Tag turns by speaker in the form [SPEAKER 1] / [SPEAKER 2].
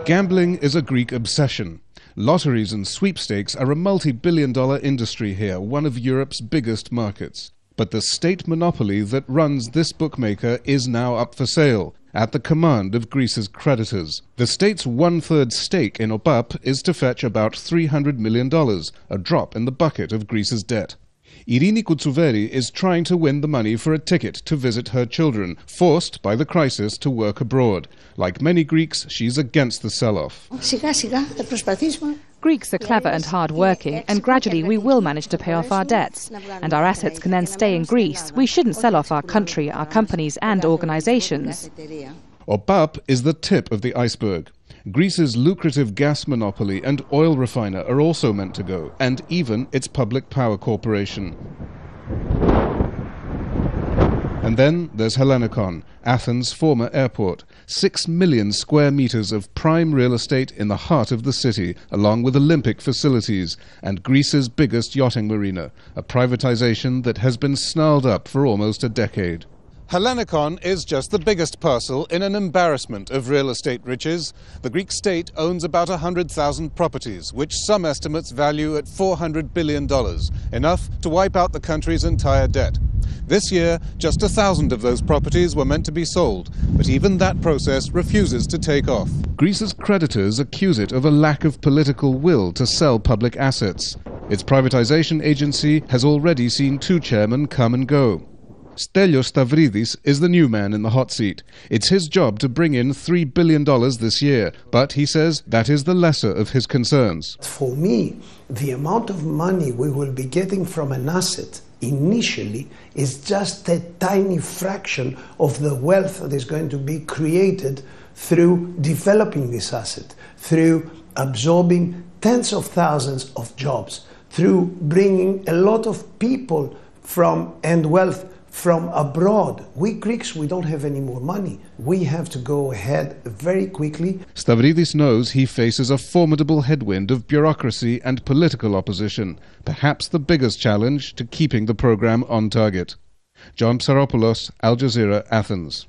[SPEAKER 1] Gambling is a Greek obsession. Lotteries and sweepstakes are a multi-billion-dollar industry here, one of Europe's biggest markets. But the state monopoly that runs this bookmaker is now up for sale, at the command of Greece's creditors. The state's one-third stake in esat is to fetch about $300 million, a drop in the bucket of Greece's debt. Irini Koutsouverii is trying to win the money for a ticket to visit her children, forced by the crisis to work abroad. Like many Greeks, she's against the sell-off.
[SPEAKER 2] Greeks are clever and hard-working, and gradually we will manage to pay off our debts. And our assets can then stay in Greece. We shouldn't sell off our country, our companies and organisations.
[SPEAKER 1] esat is the tip of the iceberg. Greece's lucrative gas monopoly and oil refiner are also meant to go, and even its public power corporation. And then there's Hellenikon, Athens' former airport. 6 million square meters of prime real estate in the heart of the city, along with Olympic facilities, and Greece's biggest yachting marina, a privatization that has been snarled up for almost a decade. Hellenikon is just the biggest parcel in an embarrassment of real estate riches. The Greek state owns about 100,000 properties, which some estimates value at $400 billion, enough to wipe out the country's entire debt. This year, just 1,000 of those properties were meant to be sold, but even that process refuses to take off. Greece's creditors accuse it of a lack of political will to sell public assets. Its privatization agency has already seen 2 chairmen come and go. Stelios Stavridis is the new man in the hot seat. It's his job to bring in $3 billion this year, but he says that is the lesser of his concerns.
[SPEAKER 3] For me, the amount of money we will be getting from an asset initially is just a tiny fraction of the wealth that is going to be created through developing this asset, through absorbing tens of thousands of jobs, through bringing a lot of people and wealth from abroad. We Greeks, we don't have any more money. We have to go ahead very quickly.
[SPEAKER 1] Stavridis knows he faces a formidable headwind of bureaucracy and political opposition, perhaps the biggest challenge to keeping the program on target. John Psaropoulos, Al Jazeera, Athens.